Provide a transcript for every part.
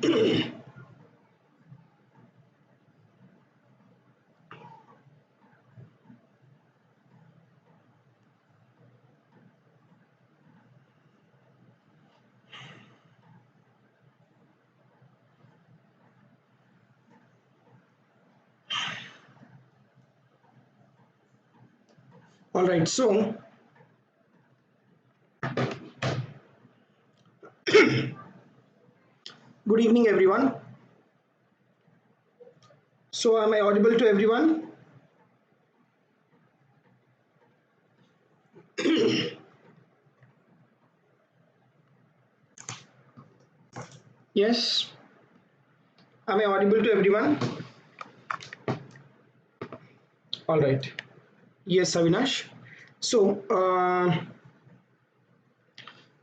All right, so good evening, everyone. So, am I audible to everyone? Yes. Am I audible to everyone? All right. Yes, Avinash. So,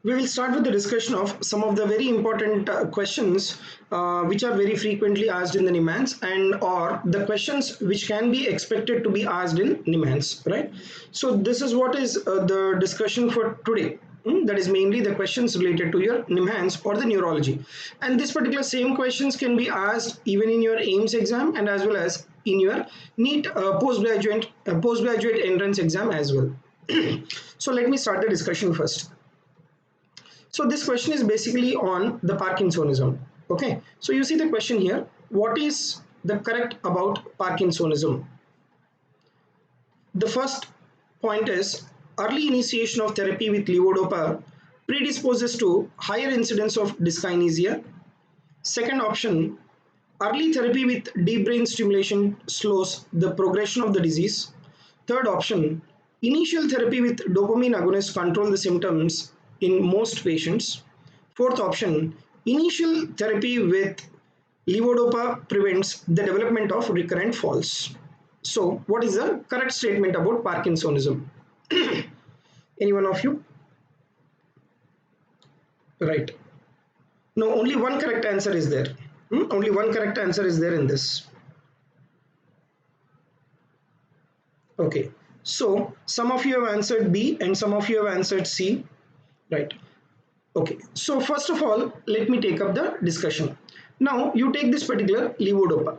we will start with the discussion of some of the very important questions which are very frequently asked in the NIMHANS and or the questions which can be expected to be asked in NIMHANS, right? So this is what is the discussion for today. That is mainly the questions related to your NIMHANS or the neurology. And this particular same questions can be asked even in your AIIMS exam and as well as in your NEET postgraduate entrance exam as well. So let me start the discussion first. So this question is basically on the Parkinsonism. Okay, so you see the question here, what is the correct about Parkinsonism? The first point is early initiation of therapy with levodopa predisposes to higher incidence of dyskinesia. Second option, early therapy with deep brain stimulation slows the progression of the disease. Third option, initial therapy with dopamine agonists control the symptoms in most patients. Fourth option, initial therapy with levodopa prevents the development of recurrent falls. So, what is the correct statement about Parkinsonism? Any one of you? Right. No, only one correct answer is there. Only one correct answer is there in this. Okay. So, some of you have answered B and some of you have answered C. Right. Okay, so first of all, let me take up the discussion. Now, you take this particular levodopa.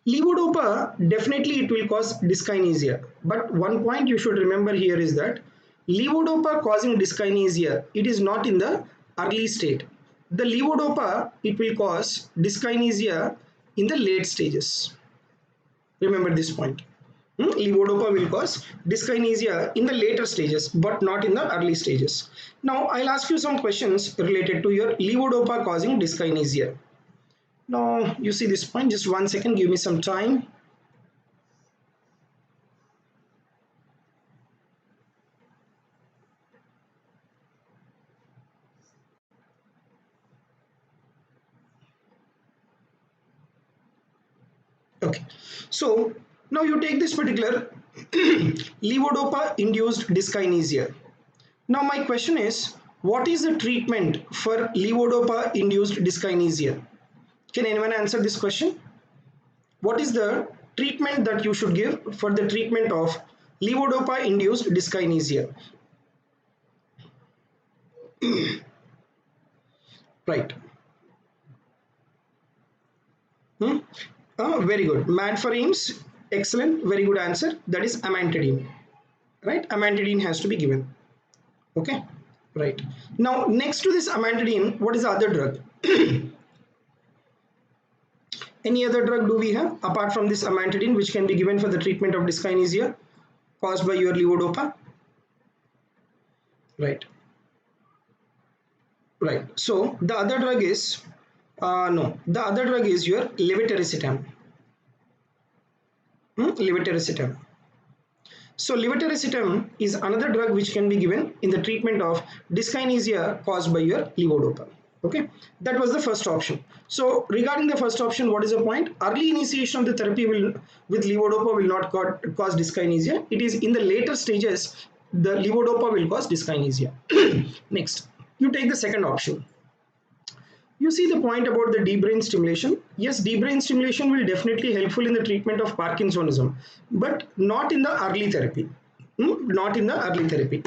Levodopa, definitely it will cause dyskinesia. But one point you should remember here is that levodopa causing dyskinesia, it is not in the early state. The levodopa, it will cause dyskinesia in the late stages. Remember this point. Levodopa will cause dyskinesia in the later stages but not in the early stages. Now I'll ask you some questions related to your levodopa causing dyskinesia. Now you see this point, just 1 second, give me some time. Okay, so now you take this particular levodopa induced dyskinesia. Now my question is, what is the treatment for levodopa induced dyskinesia? Can anyone answer this question? What is the treatment that you should give for the treatment of levodopa induced dyskinesia? Right. Very good. MAD for AIIMS. Excellent. Very good answer. That is amantadine. Right. Amantadine has to be given. Okay. Right. Now, next to this amantadine, what is the other drug? Any other drug do we have apart from this amantadine which can be given for the treatment of dyskinesia caused by your levodopa? Right. Right. So the other drug is no. The other drug is your levetiracetam. Levetiracetam. So levetiracetam is another drug which can be given in the treatment of dyskinesia caused by your levodopa. Okay, that was the first option. So regarding the first option, what is the point? Early initiation of the therapy will with levodopa will not cause dyskinesia. It is in the later stages the levodopa will cause dyskinesia. Next, you take the second option. You see the point about the deep brain stimulation. Yes, deep brain stimulation will definitely helpful in the treatment of Parkinsonism, but not in the early therapy. Not in the early therapy.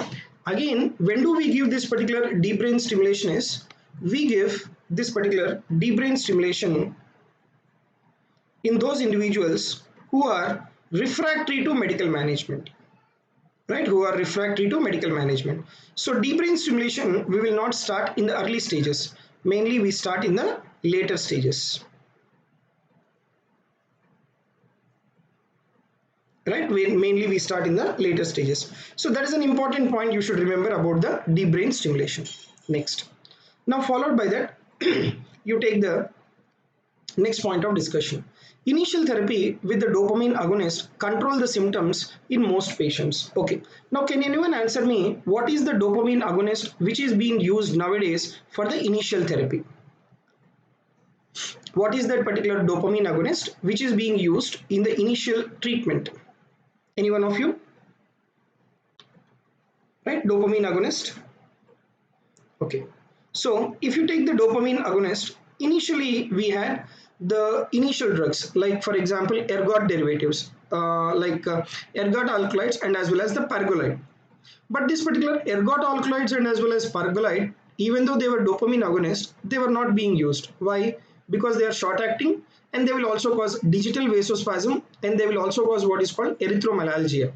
Again, when do we give this particular deep brain stimulation is, we give this particular deep brain stimulation in those individuals who are refractory to medical management, right? Who are refractory to medical management. So deep brain stimulation, we will not start in the early stages. Mainly we start in the later stages. Right? Mainly we start in the later stages. So that is an important point you should remember about the deep brain stimulation. Next. Now followed by that, you take the next point of discussion. Initial therapy with the dopamine agonist control the symptoms in most patients. Okay. Now can anyone answer me what is the dopamine agonist which is being used nowadays for the initial therapy? What is that particular dopamine agonist which is being used in the initial treatment? Any one of you? Right? Dopamine agonist. Okay. So if you take the dopamine agonist, initially we had the initial drugs like for example ergot derivatives ergot alkaloids and as well as the pergolide. But this particular ergot alkaloids and as well as pergolide, even though they were dopamine agonists, they were not being used. Why? Because they are short acting and they will also cause digital vasospasm and they will also cause what is called erythromelalgia.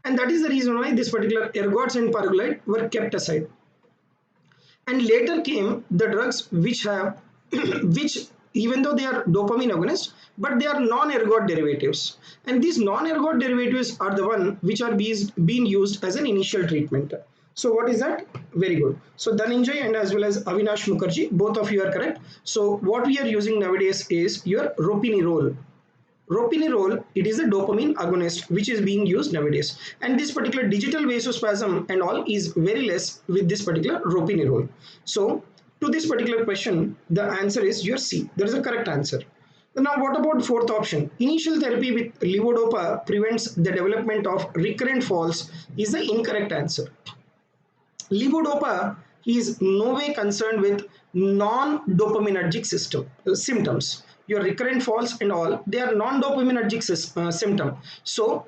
And that is the reason why this particular ergots and pergolide were kept aside. And later came the drugs which have which even though they are dopamine agonists, but they are non-ergot derivatives, and these non-ergot derivatives are the one which are being used as an initial treatment. So what is that? Very good. So Dhananjay and as well as Avinash Mukherjee, both of you are correct. So what we are using nowadays is your ropinirole. Ropinirole, it is a dopamine agonist which is being used nowadays, and this particular digital vasospasm and all is very less with this particular ropinirole. So to this particular question, the answer is your C. That is the correct answer. Now what about fourth option? Initial therapy with levodopa prevents the development of recurrent falls is the incorrect answer. Levodopa is no way concerned with non-dopaminergic symptoms. Your recurrent falls and all, they are non-dopaminergic symptom. So,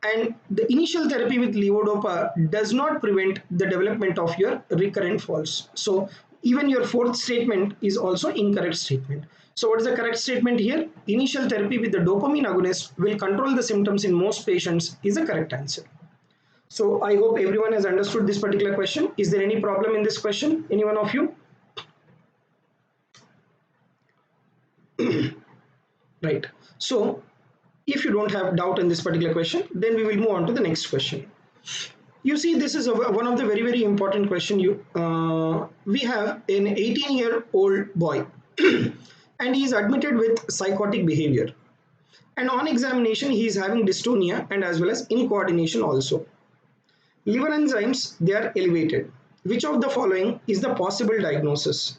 and the initial therapy with levodopa does not prevent the development of your recurrent falls. So, even your fourth statement is also incorrect statement. So, what is the correct statement here? Initial therapy with the dopamine agonist will control the symptoms in most patients is the correct answer. So, I hope everyone has understood this particular question. Is there any problem in this question? Any one of you? Right. So if you don't have doubt in this particular question, then we will move on to the next question. You see, this is one of the very important question. We have an 18-year-old boy and he is admitted with psychotic behavior, and on examination he is having dystonia and as well as incoordination also. Liver enzymes, they are elevated. Which of the following is the possible diagnosis?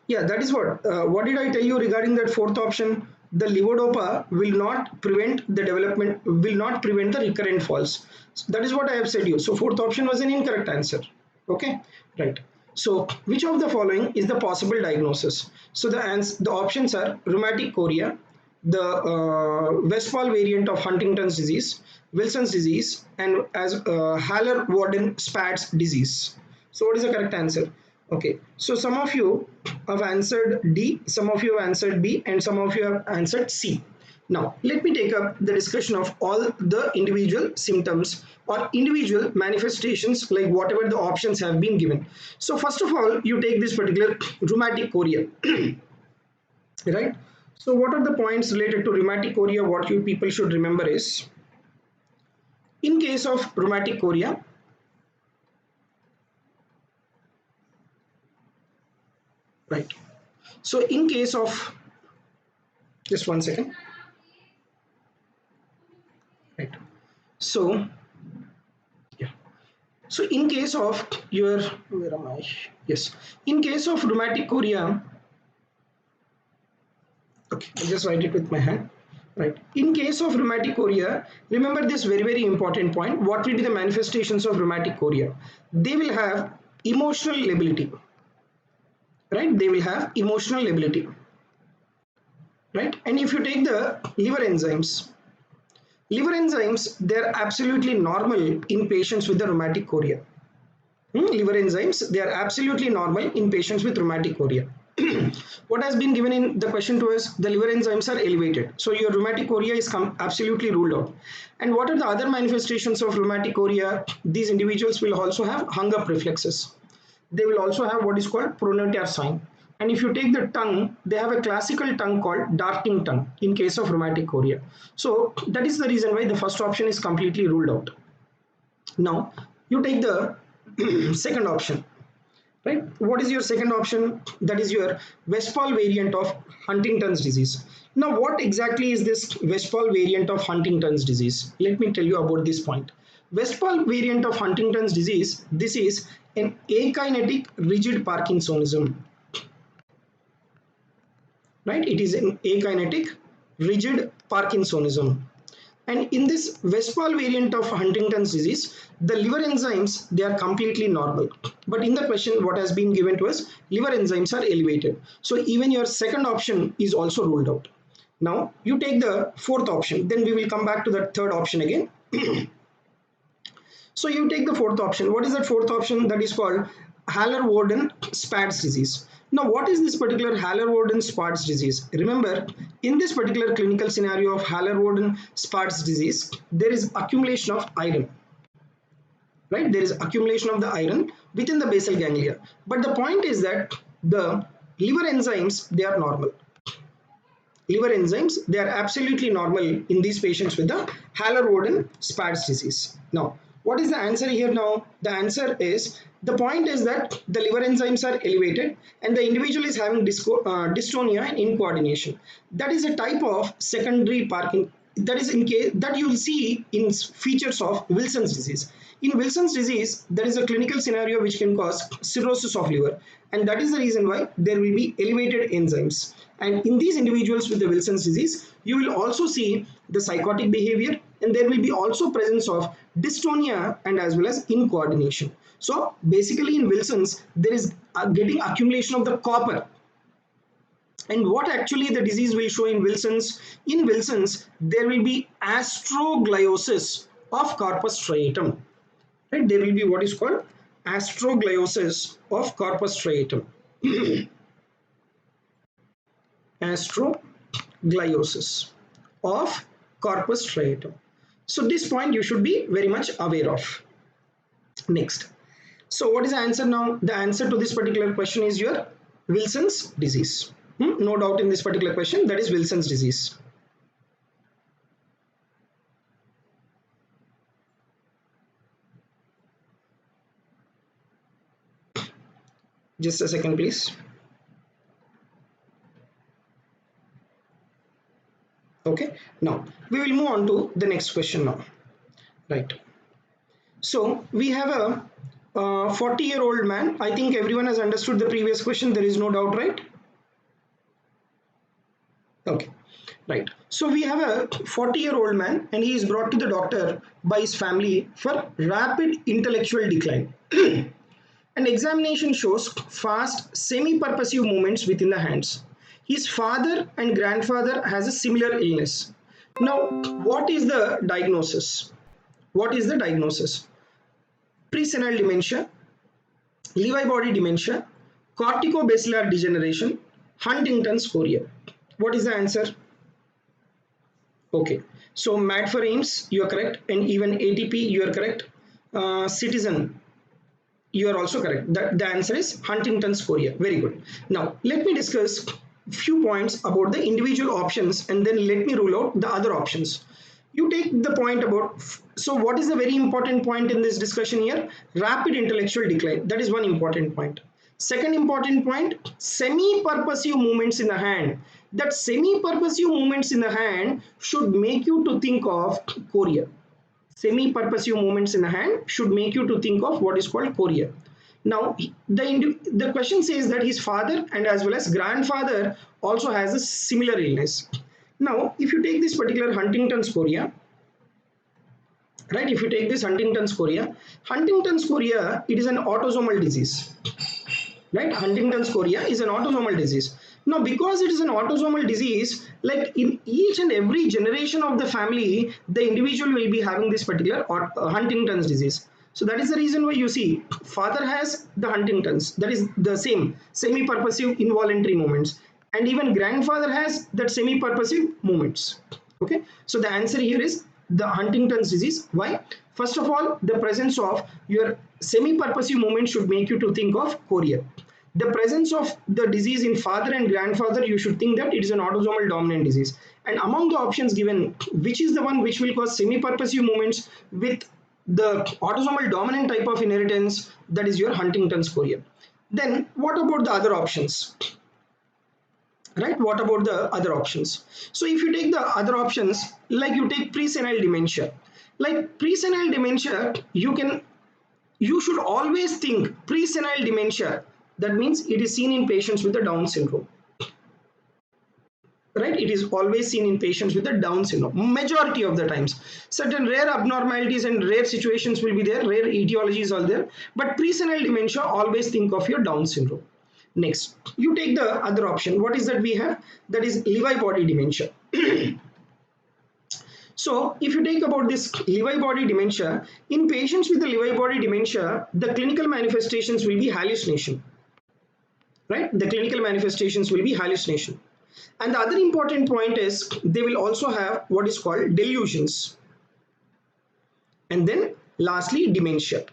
Yeah, that is what did I tell you regarding that fourth option? The levodopa will not prevent the development, will not prevent the recurrent falls. So that is what I have said you. So fourth option was an incorrect answer. Okay, right. So which of the following is the possible diagnosis? So the options are rheumatic chorea, the Westphal variant of Huntington's disease, Wilson's disease, and as Haller-Warden-Spatz disease. So what is the correct answer? Okay, so some of you have answered D, some of you have answered B, and some of you have answered C. Now, let me take up the discussion of all the individual symptoms or individual manifestations, like whatever the options have been given. So first of all, you take this particular rheumatic chorea, right? So what are the points related to rheumatic chorea? What you people should remember is, in case of rheumatic chorea, right? So in case of, just one second, right? So yeah, so in case of your, where am I? Yes, in case of rheumatic chorea, okay, I'll just write it with my hand. Right. In case of rheumatic chorea, remember this very important point. What will be the manifestations of rheumatic chorea? They will have emotional lability. Right? They will have emotional lability. Right? And if you take the liver enzymes, they're absolutely normal in patients with the rheumatic chorea. Liver enzymes, they are absolutely normal in patients with rheumatic chorea. What has been given in the question to us, the liver enzymes are elevated, so your rheumatic chorea is absolutely ruled out. And what are the other manifestations of rheumatic chorea? These individuals will also have hunger reflexes. They will also have what is called pronotal sign. And if you take the tongue, they have a classical tongue called darting tongue in case of rheumatic chorea. So that is the reason why the first option is completely ruled out. Now you take the second option, right? What is your second option? That is your Westphal variant of Huntington's disease. Now what exactly is this Westphal variant of Huntington's disease? Let me tell you about this point. Westphal variant of Huntington's disease, this is an akinetic rigid Parkinsonism, right? It is an akinetic rigid Parkinsonism. And in this Westphal variant of Huntington's disease, the liver enzymes, they are completely normal. But in the question, what has been given to us, liver enzymes are elevated. So even your second option is also ruled out. Now you take the fourth option, then we will come back to the third option again. So you take the fourth option. What is that fourth option? That is called Haller-Warden-Spatz disease. Now what is this particular Haller-Warden-Spatz disease? Remember, in this particular clinical scenario of Haller-Warden-Spatz disease, there is accumulation of iron, right? There is accumulation of the iron within the basal ganglia. But the point is that the liver enzymes, they are normal. Liver enzymes, they are absolutely normal in these patients with the Haller-Warden-Spatz disease. Now, what is the answer here now? The answer is, the point is that the liver enzymes are elevated and the individual is having dystonia and incoordination. That is a type of secondary Parkinson. That is in case that you will see in features of Wilson's disease. In Wilson's disease, there is a clinical scenario which can cause cirrhosis of liver, and that is the reason why there will be elevated enzymes. And in these individuals with the Wilson's disease, you will also see the psychotic behavior, and there will be also presence of dystonia and as well as incoordination. So basically in Wilson's, there is getting accumulation of the copper. And what actually the disease will show in Wilson's? In Wilson's, there will be astrogliosis of corpus striatum. Right? There will be what is called astrogliosis of corpus striatum. Astrogliosis of corpus striatum. So this point you should be very much aware of. Next. So what is the answer now? The answer to this particular question is your Wilson's disease. No doubt in this particular question, that is Wilson's disease. Just a second, please. Okay, now we will move on to the next question now. Right. So we have a 40-year-old man. I think everyone has understood the previous question. There is no doubt, right? Okay, right. So we have a 40-year-old man and he is brought to the doctor by his family for rapid intellectual decline. An examination shows fast semi-purposive movements within the hands. His father and grandfather has a similar illness. Now, what is the diagnosis? What is the diagnosis? Presenile dementia, Lewy body dementia, corticobasilar degeneration, Huntington's chorea. What is the answer? Okay, so MAD for AIIMS, you are correct, and even ATP, you are correct. Citizen, you are also correct. The answer is Huntington's chorea. Very good. Now, let me discuss few points about the individual options and then let me rule out the other options. You take the point about, so what is the very important point in this discussion here? Rapid intellectual decline. That is one important point. Second important point, semi-purposive movements in the hand. That semi-purposive movements in the hand should make you to think of chorea. Semi-purposive movements in the hand should make you to think of what is called chorea. Now, the question says that his father and as well as grandfather also has a similar illness. Now, if you take this particular Huntington's chorea, right, if you take this Huntington's chorea, it is an autosomal disease. Right, Huntington's chorea is an autosomal disease. Now, because it is an autosomal disease, like in each and every generation of the family, the individual will be having this particular Huntington's disease. So that is the reason why you see father has the Huntington's, that is the same semi-purposive involuntary movements, and even grandfather has that semi-purposive movements. Okay, so the answer here is the Huntington's disease. Why? First of all, the presence of your semi-purposive movement should make you to think of chorea. The presence of the disease in father and grandfather, you should think that it is an autosomal dominant disease. And among the options given, which is the one which will cause semi-purposive movements with the autosomal dominant type of inheritance, that is your Huntington's chorea. Then what about the other options? Right, what about the other options? So if you take the other options, like you take presenile dementia, like presenile dementia, you should always think presenile dementia, that means it is seen in patients with the Down syndrome. Right, it is always seen in patients with the Down syndrome majority of the times. Certain rare abnormalities and rare situations will be there, rare etiologies are there, but presenile dementia, always think of your Down syndrome. Next, you take the other option. What is that we have? That is Lewy body dementia. So if you take about this Lewy body dementia, in patients with the Lewy body dementia, the clinical manifestations will be hallucination. Right? The clinical manifestations will be hallucination. And the other important point is they will also have what is called delusions. And then lastly, dementia.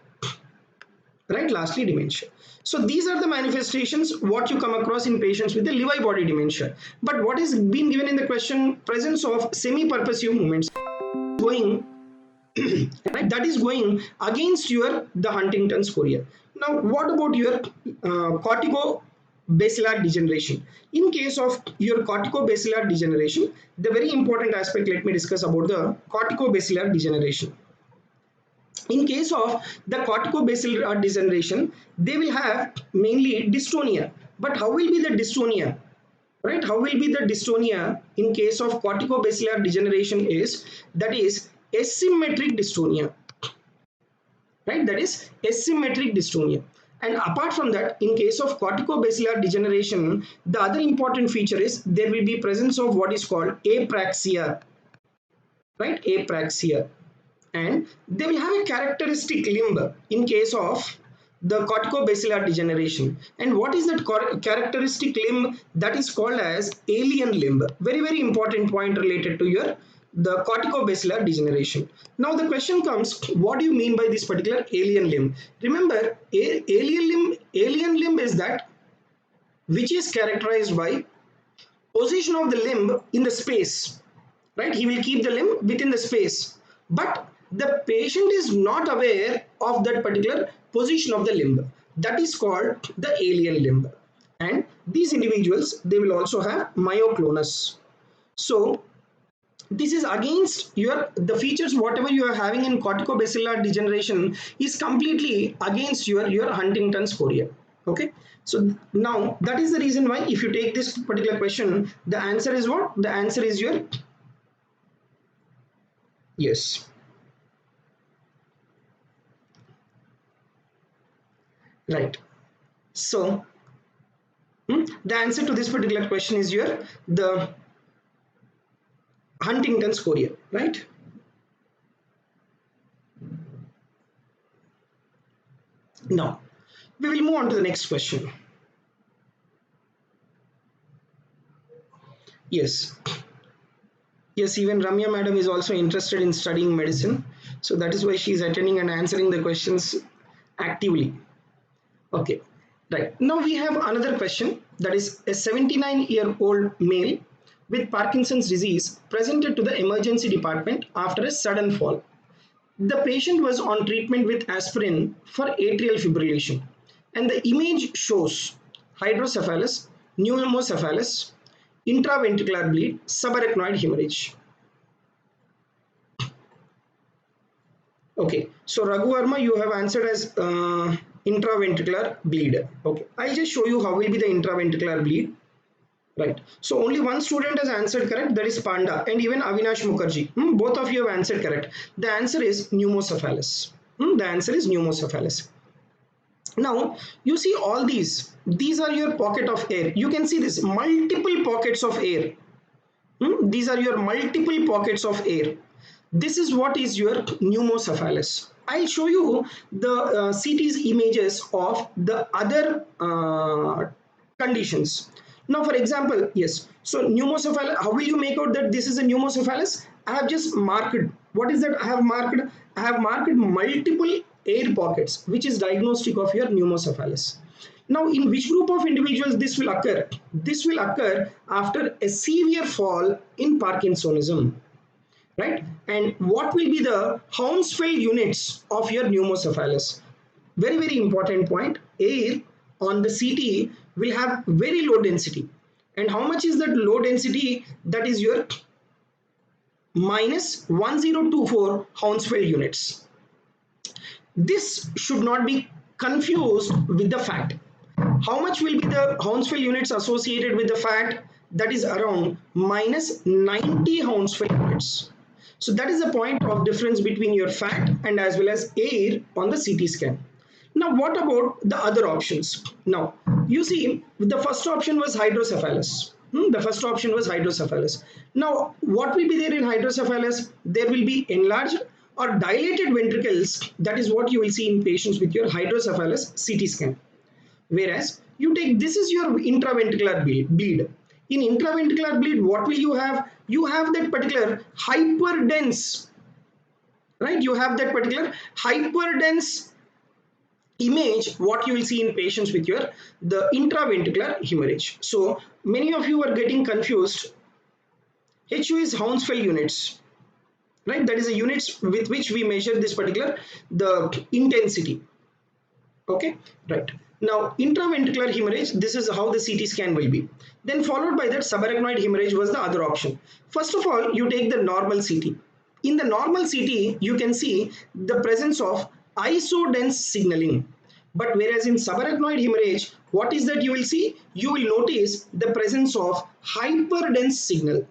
Right? Lastly, dementia. So these are the manifestations what you come across in patients with the Lewy body dementia. But what is being given in the question, presence of semi-purposive movements going right, that is going against your the Huntington's chorea. Now what about your corticobacillar degeneration? In case of your corticobacillar degeneration, the very important aspect, let me discuss about the corticobacillar degeneration. In case of the corticobacillar degeneration, they will have mainly dystonia. But how will be the dystonia? Right? How will be the dystonia in case of corticobacillar degeneration is, that is asymmetric dystonia. Right? That is asymmetric dystonia. And apart from that, in case of corticobacillar degeneration, the other important feature is there will be presence of what is called apraxia. Right? Apraxia. And they will have a characteristic limb in case of the corticobacillar degeneration. And what is that characteristic limb? That is called as alien limb. Very, very important point related to your the corticobacillar degeneration. Now the question comes, what do you mean by this particular alien limb? Remember, alien limb is that which is characterized by position of the limb in the space. Right? He will keep the limb within the space, but the patient is not aware of that particular position of the limb. That is called the alien limb. And these individuals, they will also have myoclonus. So this is against your the features whatever you are having in corticobacillar degeneration is completely against your Huntington's chorea. Okay, so now that is the reason why if you take this particular question, the answer is what? The answer is your yes. Right. So the answer to this particular question is your the Huntington's chorea, right? Now we will move on to the next question. Yes. Yes, even Ramya madam is also interested in studying medicine. So that is why she is attending and answering the questions actively. Okay, right. Now we have another question, that is a 79-year-old male with Parkinson's disease presented to the emergency department after a sudden fall. The patient was on treatment with aspirin for atrial fibrillation, and the image shows hydrocephalus, pneumocephalus, intraventricular bleed, subarachnoid hemorrhage. Okay, so Raghu Verma, you have answered as intraventricular bleed. Okay, I'll just show you how will be the intraventricular bleed. Right, so only one student has answered correct, that is Panda, and even Avinash Mukherjee. Both of you have answered correct. The answer is pneumocephalus. The answer is pneumocephalus. Now you see all these are your pocket of air. You can see this multiple pockets of air. These are your multiple pockets of air. This is what is your pneumocephalus. I'll show you the CT's images of the other conditions. Now, for example, yes. So, pneumocephalus. How will you make out that this is a pneumocephalus? I have just marked. What is that? I have marked. I have marked multiple air pockets, which is diagnostic of your pneumocephalus. Now, in which group of individuals this will occur? This will occur after a severe fall in Parkinsonism, right? And what will be the Hounsfield units of your pneumocephalus? Very, very important point. Air on the CT will have very low density. And how much is that low density? That is your minus 1024 Hounsfield units. This should not be confused with the fact. How much will be the Hounsfield units associated with the fat? That is around minus 90 Hounsfield units. So that is the point of difference between your fat and as well as air on the CT scan. Now what about the other options? Now you see the first option was hydrocephalus. The first option was hydrocephalus. Now what will be there in hydrocephalus? There will be enlarged or dilated ventricles. That is what you will see in patients with your hydrocephalus CT scan. Whereas you take, this is your intraventricular bleed. In intraventricular bleed, what will you have? You have that particular hyperdense, right? You have that particular hyperdense image, what you will see in patients with your the intraventricular hemorrhage. So many of you are getting confused. HU is Hounsfield units, right? That is the units with which we measure this particular the intensity. Okay, right. Now, intraventricular hemorrhage, this is how the CT scan will be. Then followed by that, subarachnoid hemorrhage was the other option. First of all, you take the normal CT. In the normal CT, you can see the presence of isodense signaling. But whereas in subarachnoid hemorrhage, what is that you will see? You will notice the presence of hyperdense signal.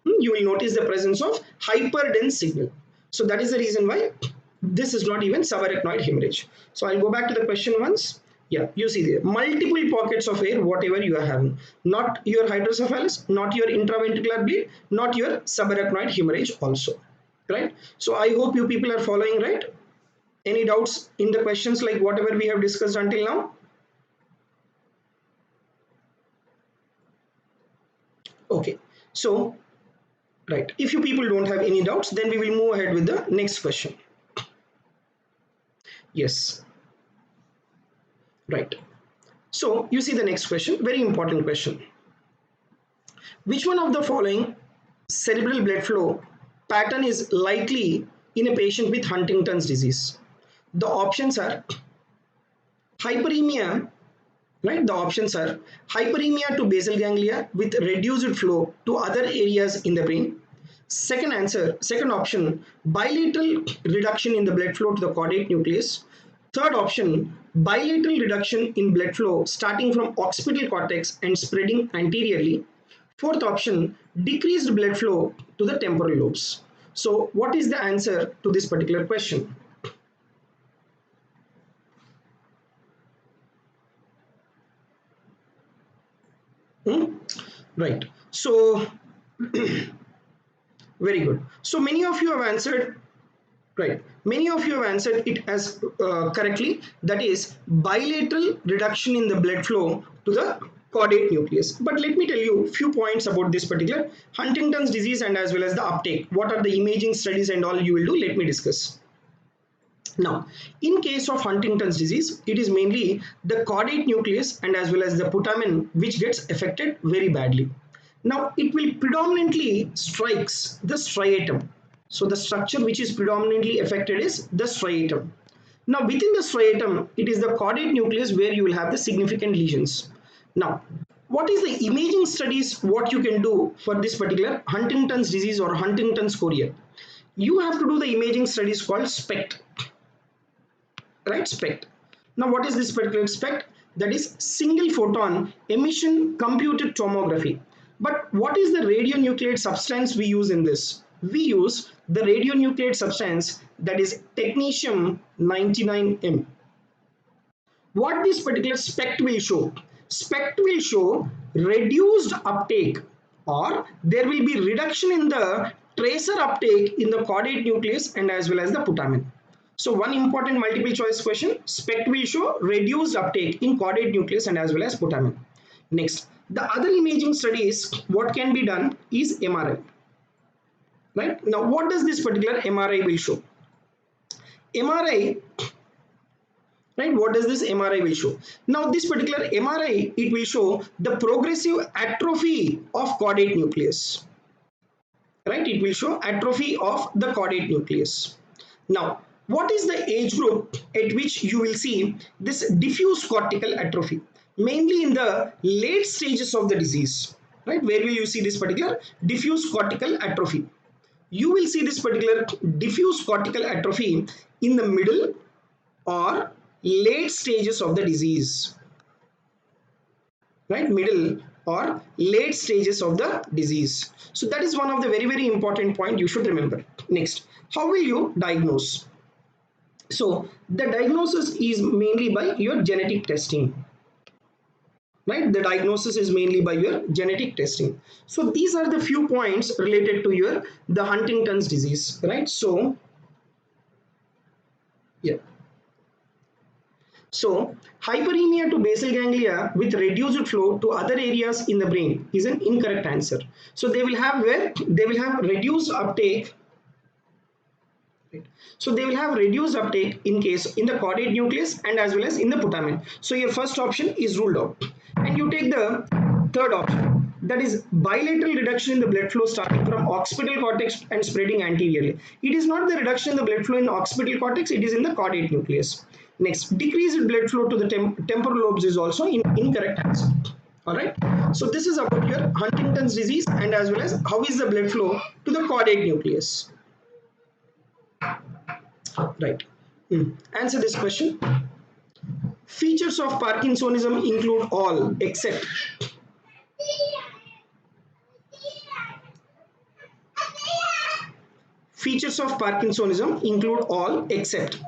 You will notice the presence of hyperdense signal. So that is the reason why this is not even subarachnoid hemorrhage. So I'll go back to the question once. Yeah, you see there multiple pockets of air, whatever you are having, not your hydrocephalus, not your intraventricular bleed, not your subarachnoid hemorrhage also, right? So I hope you people are following, right? Any doubts in the questions like whatever we have discussed until now? Okay, so right, if you people don't have any doubts, then we will move ahead with the next question. Yes. Right. So you see the next question, very important question. Which one of the following cerebral blood flow pattern is likely in a patient with Huntington's disease? The options are hyperemia, right? The options are hyperemia to basal ganglia with reduced flow to other areas in the brain. Second answer, second option, bilateral reduction in the blood flow to the caudate nucleus. Third option, bilateral reduction in blood flow starting from occipital cortex and spreading anteriorly. Fourth option, decreased blood flow to the temporal lobes. So what is the answer to this particular question? Right. So very good. So many of you have answered. Right. Many of you have answered it as correctly. That is bilateral reduction in the blood flow to the caudate nucleus. But let me tell you a few points about this particular Huntington's disease and as well as the uptake. What are the imaging studies and all you will do? Let me discuss. Now, in case of Huntington's disease, it is mainly the caudate nucleus and as well as the putamen which gets affected very badly. Now, it will predominantly strikes the striatum. So the structure which is predominantly affected is the striatum. Now within the striatum, it is the caudate nucleus where you will have the significant lesions. Now, what is the imaging studies what you can do for this particular Huntington's disease or Huntington's chorea? You have to do the imaging studies called SPECT. Right, SPECT. Now what is this particular SPECT? That is single photon emission computed tomography. But what is the radionuclide substance we use in this? We use the radionuclide substance that is technetium 99M. What this particular SPECT will show? SPECT will show reduced uptake, or there will be reduction in the tracer uptake in the caudate nucleus and as well as the putamen. So one important multiple choice question, SPECT will show reduced uptake in caudate nucleus and as well as putamen. Next, the other imaging studies, what can be done is MRI. Right? Now, what does this particular MRI will show? MRI, right? What does this MRI will show? Now, this particular MRI, it will show the progressive atrophy of caudate nucleus. Right? It will show atrophy of the caudate nucleus. Now, what is the age group at which you will see this diffuse cortical atrophy? Mainly in the late stages of the disease. Right? Where will you see this particular diffuse cortical atrophy? You will see this particular diffuse cortical atrophy in the middle or late stages of the disease. Right? Middle or late stages of the disease. So that is one of the very important point you should remember. Next, how will you diagnose? So the diagnosis is mainly by your genetic testing. Right? The diagnosis is mainly by your genetic testing. So these are the few points related to the Huntington's disease. Right? So yeah. So hyperemia to basal ganglia with reduced flow to other areas in the brain is an incorrect answer. So they will have reduced uptake. Right. So they will have reduced uptake in the caudate nucleus and as well as in the putamen. So your first option is ruled out. And you take the third option, that is bilateral reduction in the blood flow starting from occipital cortex and spreading anteriorly. It is not the reduction in the blood flow in occipital cortex, it is in the caudate nucleus. Next, decreased blood flow to the temporal lobes is also incorrect answer. Alright, so this is about your Huntington's disease and as well as how is the blood flow to the caudate nucleus. Right. Answer this question. Features of Parkinsonism include all except. Features of Parkinsonism include all except.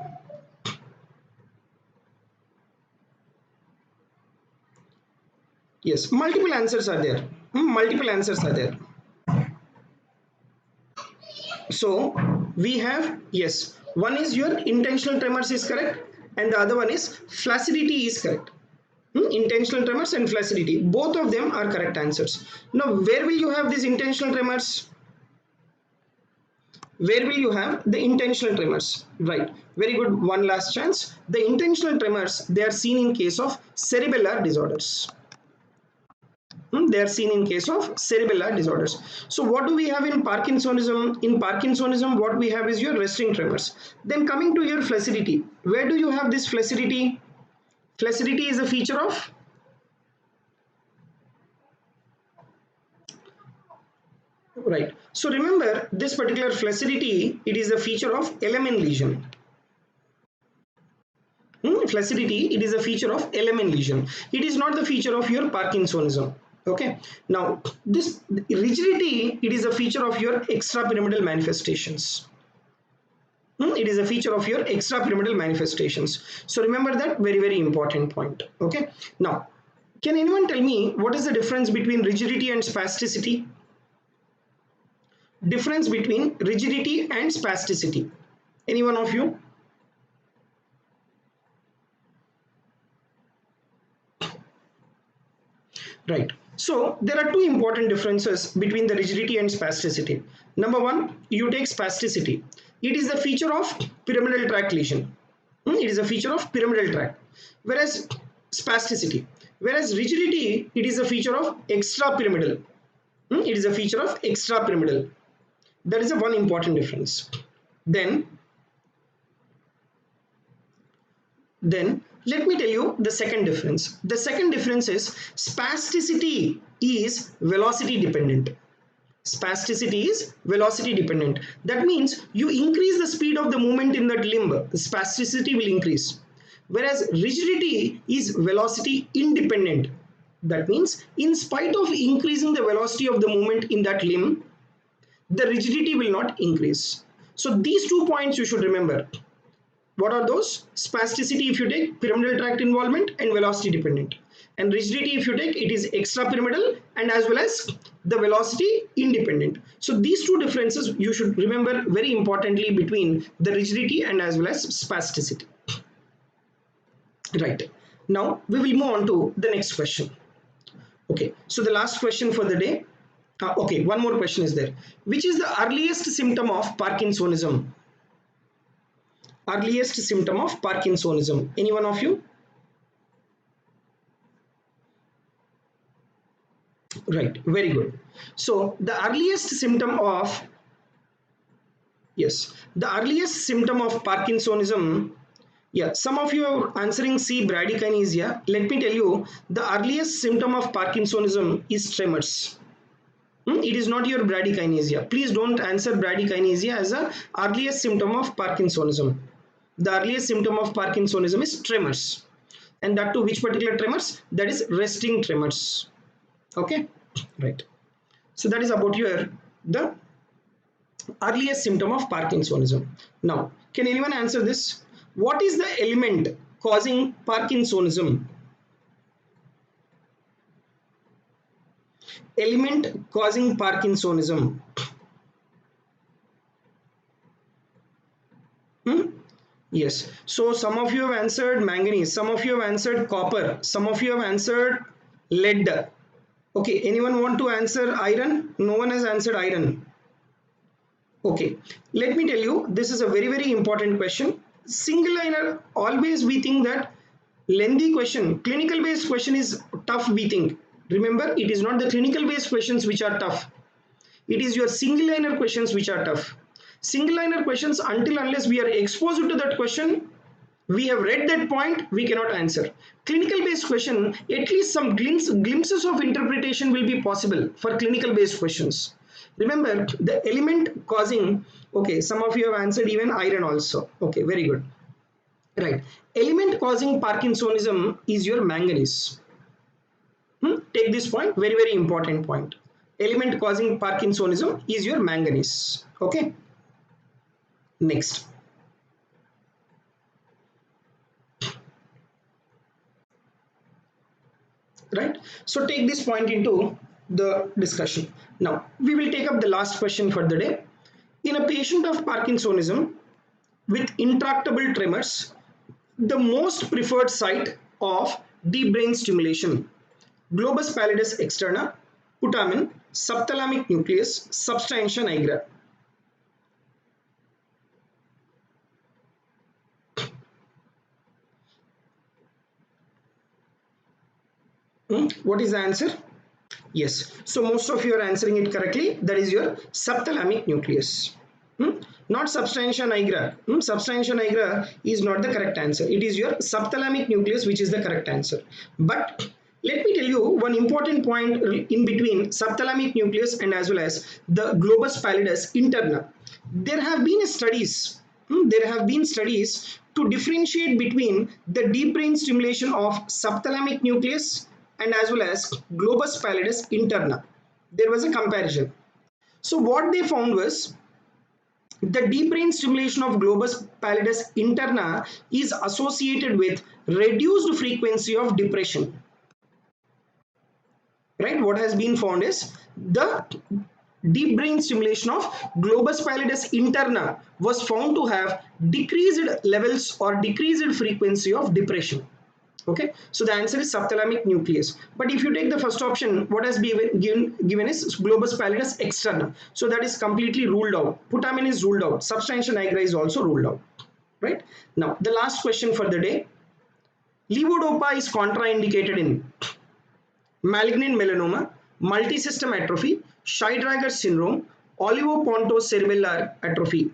Yes, multiple answers are there. Multiple answers are there. So we have, yes, one is your intentional tremors is correct and the other one is flaccidity is correct. Intentional tremors and flaccidity, both of them are correct answers. Now where will you have these intentional tremors? Where will you have the intentional tremors? Right, very good, one last chance. The intentional tremors, they are seen in case of cerebellar disorders. They are seen in case of cerebellar disorders. So what do we have in Parkinsonism? In Parkinsonism, what we have is your resting tremors. Then coming to your flaccidity, where do you have this flaccidity? Flaccidity is a feature of right. So remember this particular flaccidity, it is a feature of LMN lesion. Flaccidity, it is a feature of LMN lesion. It is not the feature of your Parkinsonism. Okay. Now this rigidity, it is a feature of your extrapyramidal manifestations. It is a feature of your extrapyramidal manifestations. So remember that, very important point. Okay. Now, can anyone tell me what is the difference between rigidity and spasticity? Difference between rigidity and spasticity. Any one of you? Right. So there are two important differences between the rigidity and spasticity. Number one, you take spasticity. It is the feature of pyramidal tract lesion. It is a feature of pyramidal tract. Whereas spasticity, whereas rigidity, it is a feature of extrapyramidal. It is a feature of extrapyramidal. That is a one important difference. Then let me tell you the second difference. The second difference is spasticity is velocity dependent. Spasticity is velocity dependent. That means you increase the speed of the movement in that limb, the spasticity will increase. Whereas rigidity is velocity independent. That means in spite of increasing the velocity of the movement in that limb, the rigidity will not increase. So these 2 points you should remember. What are those? Spasticity if you take pyramidal tract involvement and velocity dependent. And rigidity if you take it is extrapyramidal and as well as the velocity independent. So these two differences you should remember very importantly between the rigidity and as well as spasticity. Right. Now we will move on to the next question. Okay, so the last question for the day. Okay, one more question is there. Which is the earliest symptom of Parkinsonism? Earliest symptom of Parkinsonism. Any one of you? Right, very good. So the earliest symptom of, yes, the earliest symptom of Parkinsonism, yeah, some of you are answering C, bradykinesia. Let me tell you, the earliest symptom of Parkinsonism is tremors. It is not your bradykinesia. Please don't answer bradykinesia as a earliest symptom of Parkinsonism. The earliest symptom of Parkinsonism is tremors. And that too, which particular tremors? That is resting tremors. Okay, right. So that is about your the earliest symptom of Parkinsonism. Now, can anyone answer this? What is the element causing Parkinsonism? Element causing Parkinsonism. Yes. So some of you have answered manganese, some of you have answered copper, some of you have answered lead. Okay, anyone want to answer iron? No one has answered iron. Okay, let me tell you, this is a very important question. Single liner, always we think that lengthy question, clinical based question is tough we think. Remember, it is not the clinical based questions which are tough. It is your single liner questions which are tough. Single liner questions, until unless we are exposed to that question, we have read that point, we cannot answer. Clinical based question, at least some glimpses of interpretation will be possible for clinical based questions. Remember the element causing, okay, some of you have answered even iron also. Okay, very good. Right. Element causing Parkinsonism is your manganese. Take this point, very important point. Element causing Parkinsonism is your manganese. Okay. Next. Right. So take this point into the discussion. Now we will take up the last question for the day. In a patient of Parkinsonism with intractable tremors, the most preferred site of deep brain stimulation: globus pallidus externa, putamen, subthalamic nucleus, substantia nigra. What is the answer? Yes. So most of you are answering it correctly. That is your subthalamic nucleus. Not substantia nigra. Substantia nigra is not the correct answer. It is your subthalamic nucleus which is the correct answer. But let me tell you one important point in between subthalamic nucleus and as well as the globus pallidus interna. There have been studies. There have been studies to differentiate between the deep brain stimulation of subthalamic nucleus and as well as globus pallidus interna. There was a comparison. So what they found was the deep brain stimulation of globus pallidus interna is associated with reduced frequency of depression. Right? What has been found is the deep brain stimulation of globus pallidus interna was found to have decreased levels or decreased frequency of depression. Okay, so the answer is subthalamic nucleus. But if you take the first option, what has been given is globus pallidus externa. So that is completely ruled out. Putamen is ruled out. Substantia nigra is also ruled out. Right? Now, the last question for the day. Levodopa is contraindicated in malignant melanoma, multisystem atrophy, Scheidegger syndrome, olivopontocerebellar atrophy.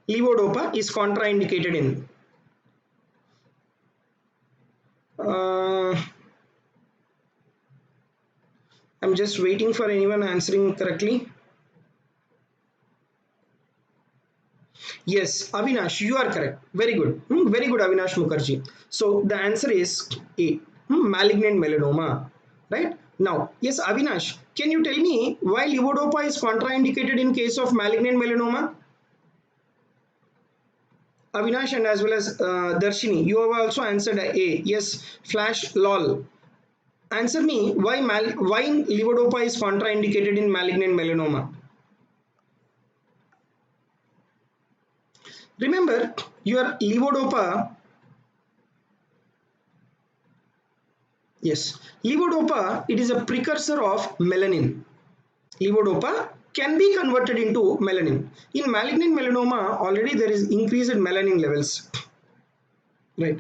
Levodopa is contraindicated in I'm just waiting for anyone answering correctly. Yes, Avinash, you are correct. Very good. Very good, Avinash Mukherjee. So the answer is A. Malignant melanoma. Right? Now, yes, Avinash, can you tell me why levodopa is contraindicated in case of malignant melanoma? Avinash and as well as Darshini, you have also answered A. Yes, flash lol. Answer me why levodopa is contraindicated in malignant melanoma. Remember, your levodopa, yes, levodopa, it is a precursor of melanin. Levodopa can be converted into melanin. In malignant melanoma, already there is increase in melanin levels, right?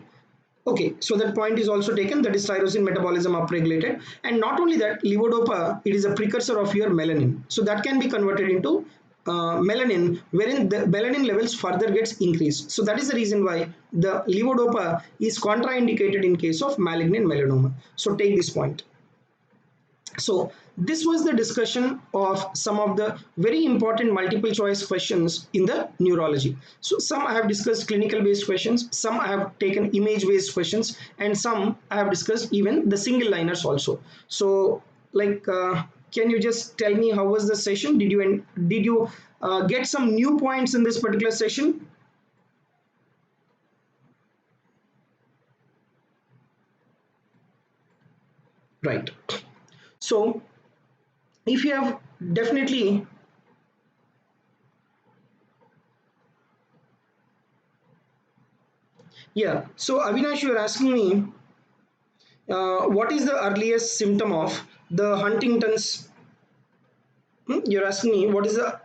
Okay, so that point is also taken, that is tyrosine metabolism upregulated, and not only that, levodopa, it is a precursor of your melanin, so that can be converted into melanin, wherein the melanin levels further gets increased. So that is the reason why the levodopa is contraindicated in case of malignant melanoma. So take this point. So this was the discussion of some of the very important multiple choice questions in the neurology. So some I have discussed clinical based questions, some I have taken image based questions, and some I have discussed even the single liners also. So like can you just tell me how was the session? Did you get some new points in this particular session? Right. So if you have definitely, yeah, so Avinash, you are asking me what is the earliest symptom of the Huntington's? You're asking me what is the,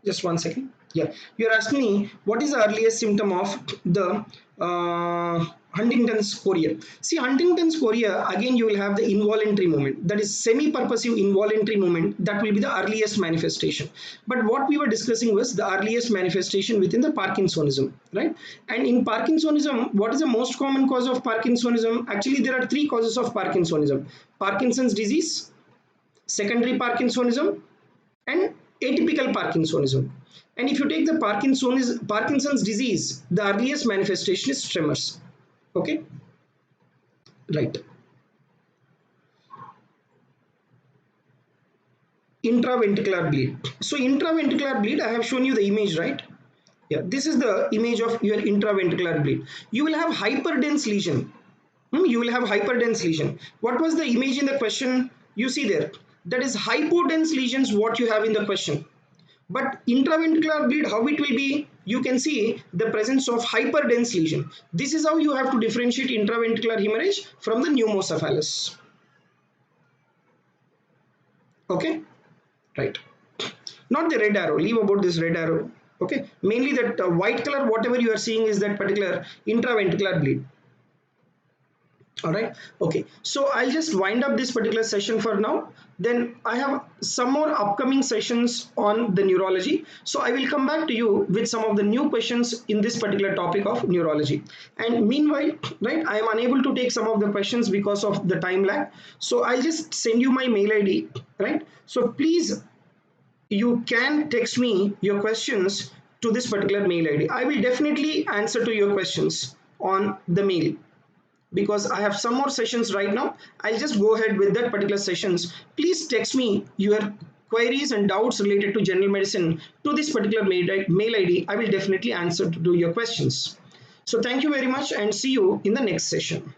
just one second. Yeah, you're asking me what is the earliest symptom of the Huntington's chorea. See, Huntington's chorea, again, you will have the involuntary movement, that is semi-purposive involuntary movement, that will be the earliest manifestation. But what we were discussing was the earliest manifestation within the Parkinsonism, right? And in Parkinsonism, what is the most common cause of Parkinsonism? Actually, there are three causes of Parkinsonism: Parkinson's disease, secondary Parkinsonism, and atypical Parkinsonism. And if you take the Parkinson's disease, the earliest manifestation is tremors. Okay, right. Intraventricular bleed. So intraventricular bleed, I have shown you the image, right? Yeah, this is the image of your intraventricular bleed. You will have hyperdense lesion. You will have hyperdense lesion. What was the image in the question? You see there. That is hypodense lesions what you have in the question. But intraventricular bleed, how it will be? You can see the presence of hyperdense lesion. This is how you have to differentiate intraventricular hemorrhage from the pneumocephalus. Okay, right. Not the red arrow. Leave about this red arrow. Okay, mainly that white color, whatever you are seeing is that particular intraventricular bleed. All right. Okay, so I'll just wind up this particular session for now. Then I have some more upcoming sessions on the neurology, so I will come back to you with some of the new questions in this particular topic of neurology. And meanwhile, right, I am unable to take some of the questions because of the time lag, so I'll just send you my mail ID, right? So please, you can text me your questions to this particular mail ID. I will definitely answer to your questions on the mail, because I have some more sessions right now. I'll just go ahead with that particular sessions. Please text me your queries and doubts related to general medicine to this particular mail ID. I will definitely answer to your questions. So thank you very much and see you in the next session.